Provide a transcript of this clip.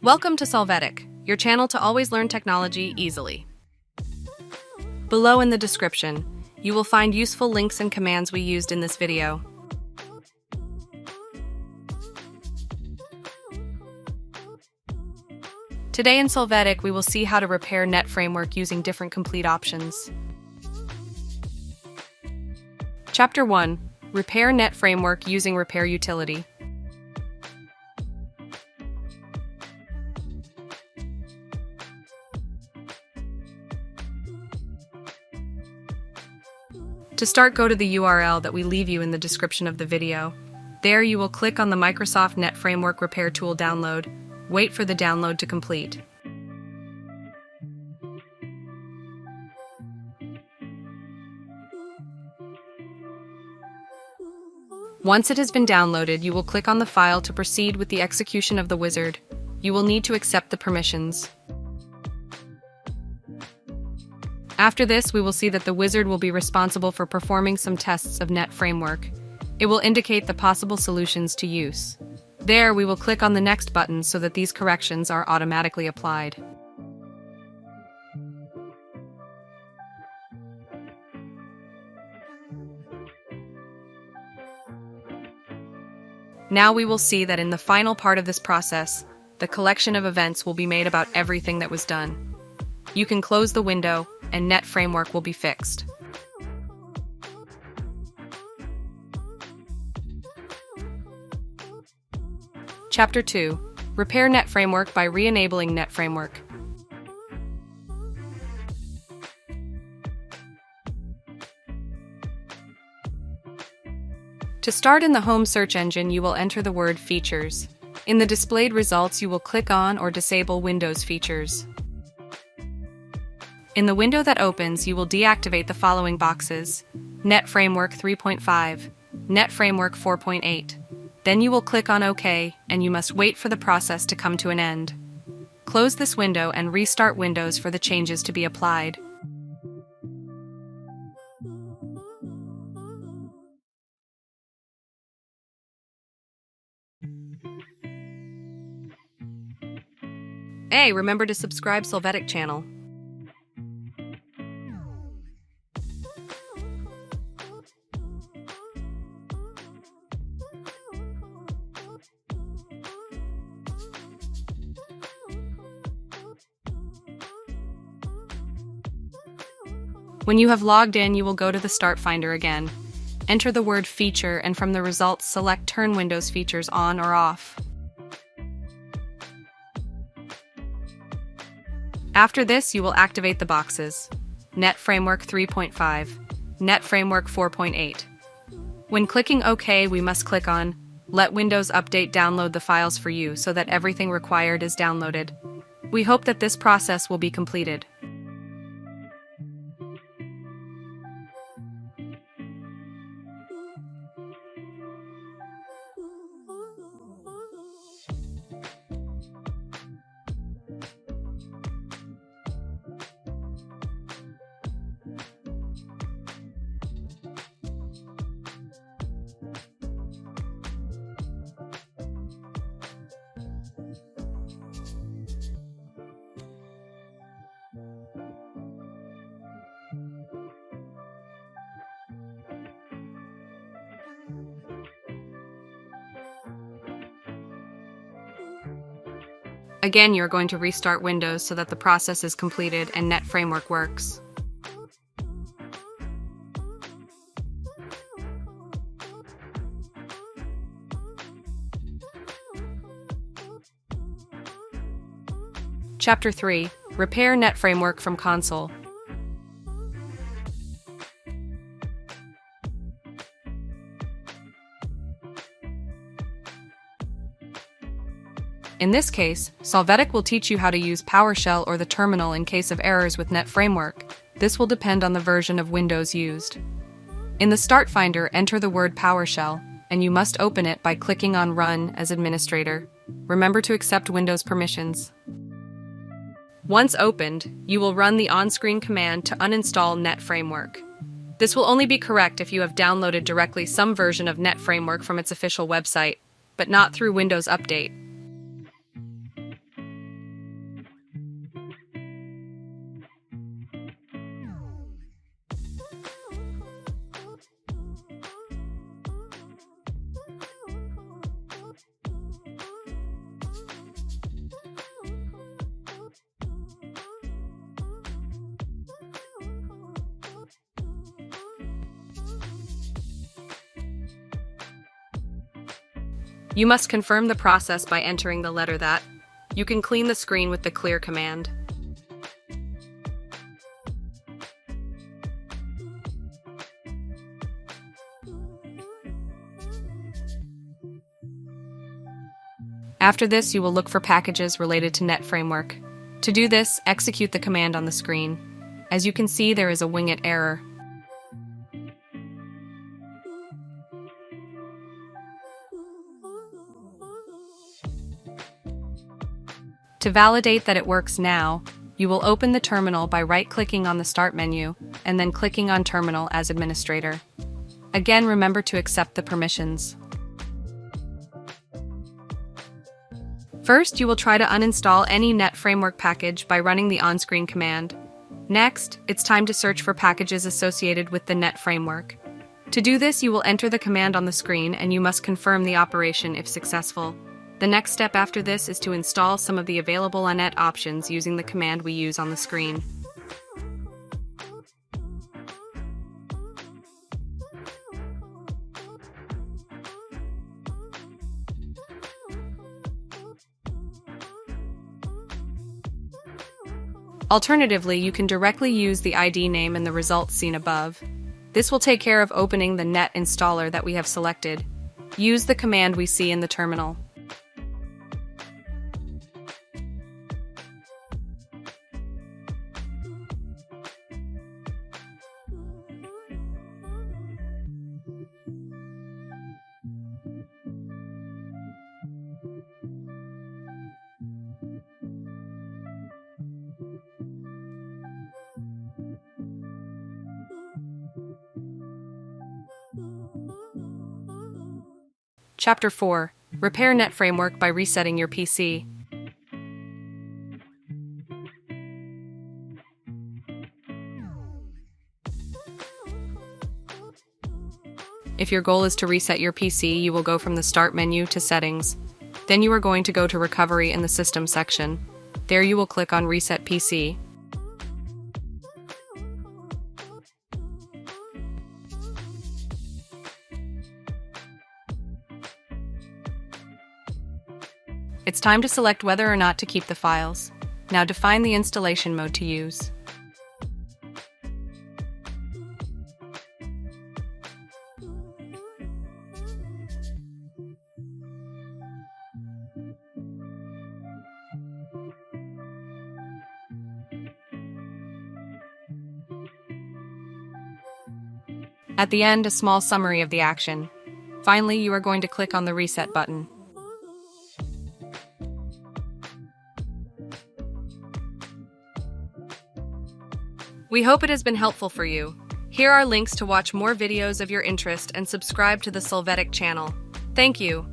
Welcome to Solvetic, your channel to always learn technology easily. Below in the description, you will find useful links and commands we used in this video. Today in Solvetic, we will see how to repair Net Framework using different complete options. Chapter 1. Repair Net Framework using Repair Utility. To start, go to the URL that we leave you in the description of the video. There you will click on the Microsoft.DotNet Framework Repair Tool download. Wait for the download to complete. Once it has been downloaded, you will click on the file to proceed with the execution of the wizard. You will need to accept the permissions. After this, we will see that the wizard will be responsible for performing some tests of Net Framework. It will indicate the possible solutions to use. There, we will click on the Next button so that these corrections are automatically applied. Now we will see that in the final part of this process, the collection of events will be made about everything that was done. You can close the window, and Net Framework will be fixed. Chapter 2. Repair Net Framework by re-enabling Net Framework. To start, in the home search engine, you will enter the word Features. In the displayed results, you will click on or disable Windows features. In the window that opens, you will deactivate the following boxes: Net Framework 3.5, Net Framework 4.8. Then you will click on OK, and you must wait for the process to come to an end. Close this window and restart Windows for the changes to be applied. Hey, remember to subscribe Solvetic channel. When you have logged in, you will go to the Start Finder again. Enter the word Feature, and from the results, select Turn Windows Features on or off. After this, you will activate the boxes: Net Framework 3.5, Net Framework 4.8. When clicking OK, we must click on Let Windows Update download the files for you so that everything required is downloaded. We hope that this process will be completed. Again, you are going to restart Windows so that the process is completed and Net Framework works. Chapter 3. Repair Net Framework from console. In this case, Solvetic will teach you how to use PowerShell or the terminal in case of errors with Net Framework. This will depend on the version of Windows used. In the Start Finder, enter the word PowerShell, and you must open it by clicking on Run as administrator. Remember to accept Windows permissions. Once opened, you will run the on-screen command to uninstall Net Framework. This will only be correct if you have downloaded directly some version of Net Framework from its official website, but not through Windows Update. You must confirm the process by entering the letter that. You can clean the screen with the clear command. After this, you will look for packages related to Net Framework. To do this, execute the command on the screen. As you can see, there is a winget error. To validate that it works now, you will open the terminal by right-clicking on the Start menu and then clicking on Terminal as administrator. Again, remember to accept the permissions. First, you will try to uninstall any Net Framework package by running the on-screen command. Next, it's time to search for packages associated with the Net Framework. To do this, you will enter the command on the screen and you must confirm the operation if successful. The next step after this is to install some of the available .NET options using the command we use on the screen. Alternatively, you can directly use the ID name in the results seen above. This will take care of opening the .NET installer that we have selected. Use the command we see in the terminal. Chapter 4. Repair Net Framework by resetting your PC. If your goal is to reset your PC, you will go from the Start menu to Settings. Then you are going to go to Recovery in the System section. There you will click on Reset PC. It's time to select whether or not to keep the files. Now define the installation mode to use. At the end, a small summary of the action. Finally, you are going to click on the Reset button. We hope it has been helpful for you. Here are links to watch more videos of your interest and subscribe to the Solvetic channel. Thank you.